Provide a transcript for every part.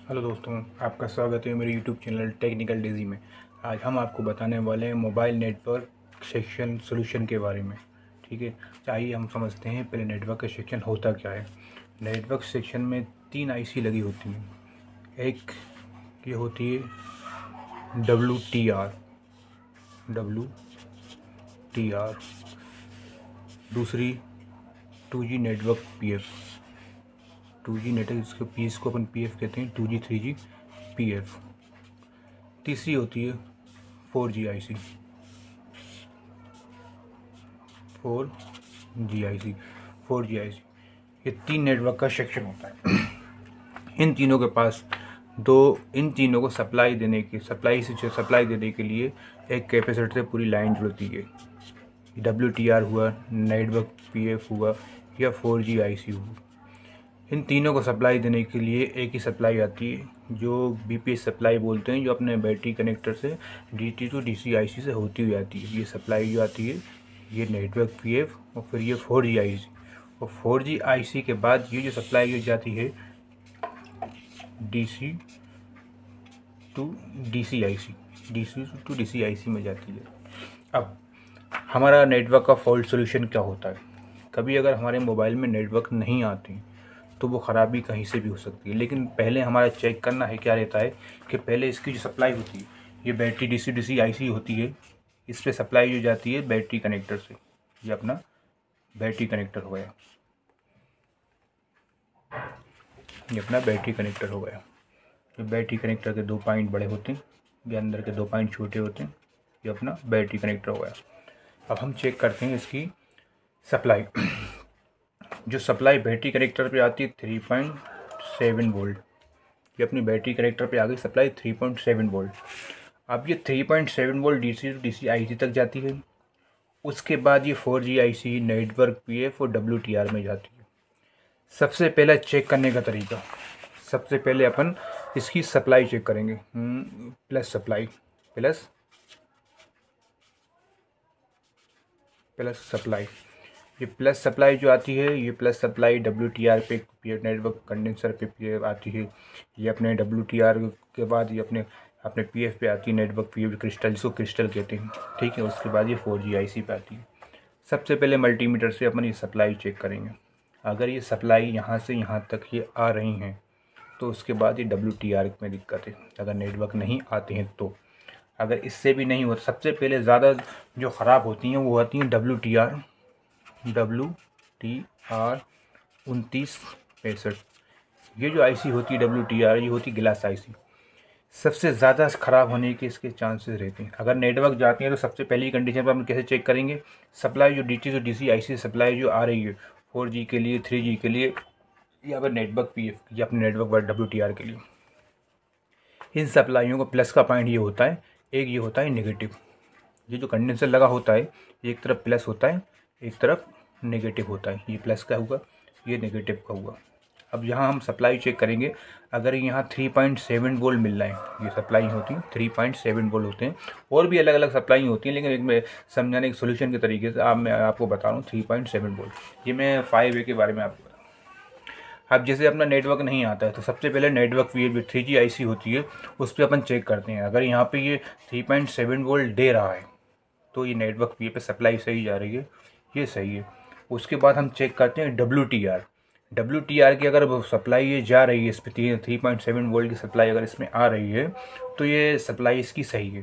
Hello दोस्तों, आपका स्वागत है मेरे यूट्यूब चैनल टेक्निकल डेजी में। आज हम आपको बताने वाले हैं मोबाइल नेटवर्क सेक्शन सॉल्यूशन के बारे में। ठीक है, आइए हम समझते हैं पहले नेटवर्क का सेक्शन होता क्या है। नेटवर्क सेक्शन में 3 आईसी लगी होती हैं। एक ये होती है WTR, दूसरी 2G network PF, 2G network इसको पीस को अपन PF कहते हैं, 2G 3G PF। तीसरी होती है 4G IC, 4G IC। ये 3 नेटवर्क का सेक्शन होता है। इन तीनों के पास इन तीनों को सप्लाई देने के लिए एक कैपेसिटर से पूरी लाइन जुड़ती है। WTR हुआ, नेटवर्क PF हुआ या 4G IC हुआ। इन तीनों को सप्लाई देने के लिए एक ही सप्लाई आती है जो BPS सप्लाई बोलते हैं, जो अपने बैटरी कनेक्टर से DT to DC IC से होती हुई आती है। ये सप्लाई जो आती है ये नेटवर्क PF और फिर ये 4G IC, और 4G IC के बाद ये जो सप्लाई हो जाती है DC to DC IC में जाती है। अब हमारा नेटवर्क का फॉल्ट सोल्यूशन क्या होता है। कभी अगर हमारे मोबाइल में नेटवर्क नहीं आती तो वो ख़राबी कहीं से भी हो सकती है, लेकिन पहले हमारा चेक करना है क्या रहता है कि पहले इसकी जो सप्लाई होती है, ये बैटरी DC IC होती है, इस पर सप्लाई जो जाती है बैटरी कनेक्टर से। ये अपना बैटरी कनेक्टर हो गया, ये अपना बैटरी कनेक्टर हो गया। तो बैटरी कनेक्टर के 2 पॉइंट बड़े होते हैं, ये अंदर के 2 पॉइंट छोटे होते हैं। ये अपना बैटरी कनेक्टर हो गया। अब हम चेक करते हैं इसकी सप्लाई। जो सप्लाई बैटरी कनेक्टर पे आती है 3.7 वोल्ट, ये अपनी बैटरी कनेक्टर पे आ गई सप्लाई 3.7 वोल्ट। अब ये 3.7 volt DC to DC IC तक जाती है। उसके बाद ये 4G IC, नेटवर्क PF और WTR में जाती है। सबसे पहला चेक करने का तरीका, सबसे पहले अपन इसकी सप्लाई चेक करेंगे। प्लस सप्लाई, ये प्लस सप्लाई जो आती है, ये प्लस सप्लाई WTR पे नेटवर्क कंडेंसर पे आती है। ये अपने WTR के बाद ये अपने PF पे आती है, नेटवर्क PF क्रिस्टल, जिसको क्रिस्टल कहते हैं। ठीक है, उसके बाद ये 4G IC पे आती है। सबसे पहले मल्टीमीटर से अपन ये सप्लाई चेक करेंगे। अगर ये सप्लाई यहाँ से यहाँ तक ये आ रही हैं तो उसके बाद ये WTR में दिक्कत है। अगर नेटवर्क नहीं आते हैं तो, अगर इससे भी नहीं होता, सबसे पहले ज़्यादा जो ख़राब होती हैं वो आती हैं WTR 2965। ये जो IC होती है WTR, ये होती ग्लास IC। सबसे ज़्यादा ख़राब होने के इसके चांसेस रहते हैं। अगर नेटवर्क जाती हैं तो सबसे पहली कंडीशन पर हम कैसे चेक करेंगे, सप्लाई जो DT to DC IC supply जो आ रही है 4G के लिए, 3G के लिए, या फिर नेटवर्क PF या अपने नेटवर्क WTR के लिए, इन सप्लाइयों को प्लस का पॉइंट ये होता है, एक ये होता है नेगेटिव। ये जो कंडेंसर लगा होता है, एक तरफ प्लस होता है, एक तरफ नेगेटिव होता है। ये प्लस का हुआ, ये नेगेटिव का हुआ। अब यहाँ हम सप्लाई चेक करेंगे। अगर यहाँ 3.7 वोल्ट मिल रहा है, ये सप्लाई होती है 3.7 वोल्ट होते हैं। और भी अलग अलग सप्लाई होती हैं, लेकिन एक मैं समझाने के सोल्यूशन के तरीके से मैं आपको बता रहा हूँ 3.7 वोल्ट। ये मैं 5A के बारे में आपको। अब जैसे अपना नेटवर्क नहीं आता है तो सबसे पहले नेटवर्क PF 3G IC होती है, उस पर अपन चेक करते हैं। अगर यहाँ पे ये 3.7 वोल्ट दे रहा है तो ये नेटवर्क PF पे सप्लाई सही जा रही है, ये सही है। उसके बाद हम चेक करते हैं WTR की। अगर सप्लाई ये जा रही है इस पर 3.7 वोल्ट की सप्लाई अगर इसमें आ रही है तो ये सप्लाई इसकी सही है।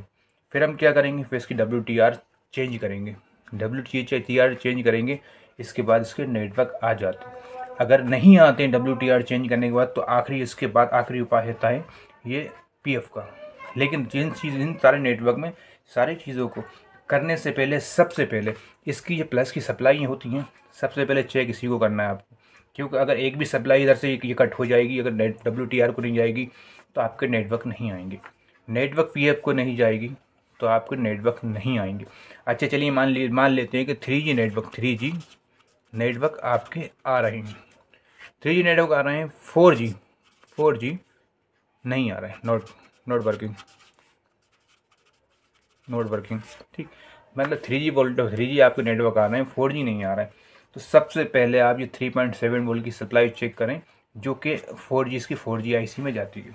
फिर हम क्या करेंगे, फिर इसकी WTR चेंज करेंगे। WTR चेंज करेंगे, इसके बाद इसके नेटवर्क आ जाते हैं। अगर नहीं आते हैं WTR चेंज करने के बाद तो इसके बाद आखिरी उपाय होता है ये PF का। लेकिन इन सारे नेटवर्क में सारी चीज़ों को करने से पहले सबसे पहले इसकी जो प्लस की सप्लाई होती हैं, सबसे पहले चेक इसी को करना है आपको। क्योंकि अगर एक भी सप्लाई इधर से ये कट हो जाएगी, अगर WTR को नहीं जाएगी तो आपके नेटवर्क नहीं आएंगे, नेटवर्क PF को नहीं जाएगी तो आपके नेटवर्क नहीं आएंगे। अच्छा चलिए मान लेते हैं कि 3G नेटवर्क आपके आ रहे हैं, 3G नेटवर्क आ रहे हैं, 4G नहीं आ रहा है, नॉट वर्किंग। ठीक, मतलब 3G आपके नेटवर्क आ रहे हैं, 4G नहीं आ रहा है। तो सबसे पहले आप ये 3.7 वोल्ट की सप्लाई चेक करें जो कि 4G इसकी 4G IC में जाती है।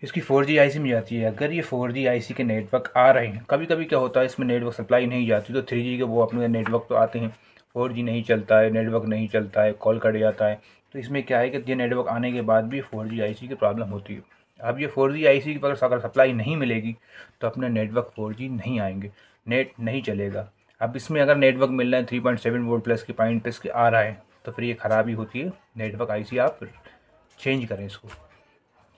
इसकी 4G आईसी में जाती है। अगर ये 4G आईसी के नेटवर्क आ रहे हैं, कभी कभी क्या होता है इसमें नेटवर्क सप्लाई नहीं जाती, तो 3G के वो अपने नेटवर्क तो आते हैं, 4G नहीं चलता है, नेटवर्क नहीं चलता है, कॉल कट जाता है। तो इसमें क्या है कि ये नेटवर्क आने के बाद भी 4G आईसी की प्रॉब्लम होती है। अब ये 4G आईसी की अगर सप्लाई नहीं मिलेगी तो अपने नेटवर्क 4G नहीं आएंगे, नेट नहीं चलेगा। अब इसमें अगर नेटवर्क मिल रहा है 3.7 वोल्ट प्लस के पॉइंट प्लस के आ रहा है, तो फिर ये ख़राबी होती है। नेटवर्क आईसी आप चेंज करें इसको,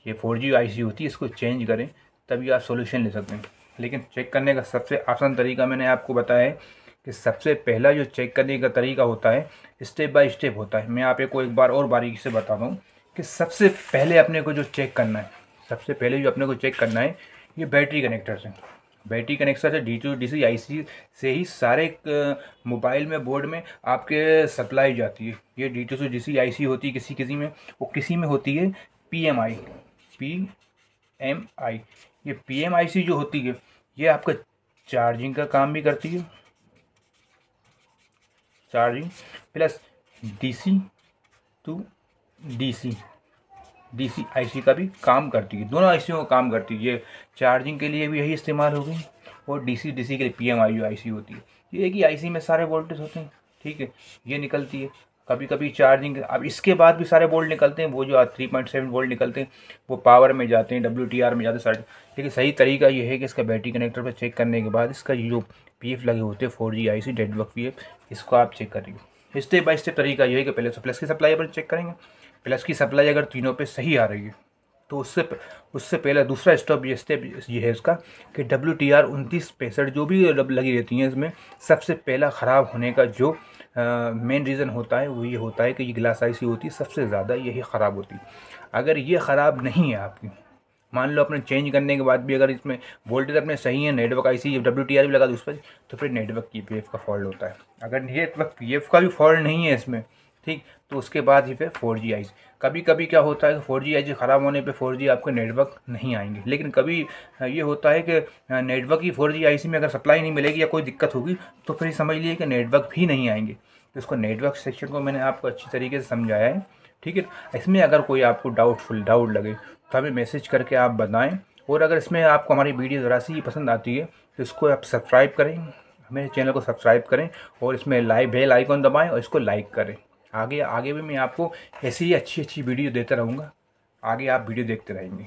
ये 4G आईसी होती है, इसको चेंज करें, तभी आप सॉल्यूशन ले सकते हैं। लेकिन चेक करने का सबसे आसान तरीका मैंने आपको बताया है कि सबसे पहला जो चेक करने का तरीका होता है स्टेप बाय स्टेप होता है। मैं आप को एक बार और बारीकी से बताता हूँ कि सबसे पहले अपने को जो चेक करना है, सबसे पहले जो अपने को चेक करना है ये बैटरी कनेक्टर से। बैटरी कनेक्टर से DC आईसी से ही सारे मोबाइल में बोर्ड में आपके सप्लाई जाती है। ये DC आईसी होती है किसी किसी में, वो किसी में होती है PMI। ये PMIC जो होती है ये आपका चार्जिंग का काम भी करती है, charging plus DC to DC IC का भी काम करती है, दोनों आईसीयों का काम करती है। ये चार्जिंग के लिए भी यही इस्तेमाल होगी और DC के लिए PMI जो आईसी होती है। ये एक ही आईसी में सारे वोल्टेज होते हैं, ठीक है, ये निकलती है। कभी कभी चार्जिंग, अब इसके बाद भी सारे वोल्ट निकलते हैं, वो जो 3.7 वोल्ट निकलते हैं वो पावर में जाते हैं, WTR में जाते हैं सारे। लेकिन सही तरीका ये है कि इसका बैटरी कनेक्टर पर चेक करने के बाद इसका जो PF लगे होते हैं 4G आईसी नेटवर्क PF, इसको आप चेक करिए। स्टेप बाय स्टेप तरीका ये है कि पहले तो प्लस की सप्लाई पर चेक करेंगे। प्लस की सप्लाई अगर तीनों पे सही आ रही है तो उससे पहले दूसरा स्टेप ये है इसका कि WTR 2965 जो भी लगी रहती हैं इसमें, सबसे पहला ख़राब होने का जो मेन रीज़न होता है वो ये होता है कि ये ग्लास आईसी होती है सबसे ज़्यादा यही ख़राब होती है। अगर ये ख़राब नहीं है आपकी, मान लो अपने चेंज करने के बाद भी अगर इसमें वोल्टेज अपने सही है, नेटवर्क आईसी WTR भी लगा दो उस पर, तो फिर नेटवर्क की PF का फॉल्ट होता है। अगर नेटवर्क PF का भी फॉल्ट नहीं है इसमें, ठीक, तो उसके बाद ही फिर 4G आईसी। कभी कभी क्या होता है कि 4G आईसी ख़राब होने पे 4G आपके नेटवर्क नहीं आएंगे। लेकिन कभी ये होता है कि नेटवर्क की 4G आईसी में अगर सप्लाई नहीं मिलेगी या कोई दिक्कत होगी तो फिर समझ लीजिए कि नेटवर्क भी नहीं आएंगे। तो इसको नेटवर्क सेक्शन को मैंने आपको अच्छी तरीके से समझाया है, ठीक है। इसमें अगर कोई आपको डाउट लगे तो हमें मैसेज करके आप बताएं। और अगर इसमें आपको हमारी वीडियो ज़रा सी पसंद आती है तो इसको आप सब्सक्राइब करें, मेरे चैनल को सब्सक्राइब करें और इसमें बेल आइकन दबाएं और इसको लाइक करें। आगे भी मैं आपको ऐसी ही अच्छी वीडियो देता रहूँगा, आगे आप वीडियो देखते रहेंगे।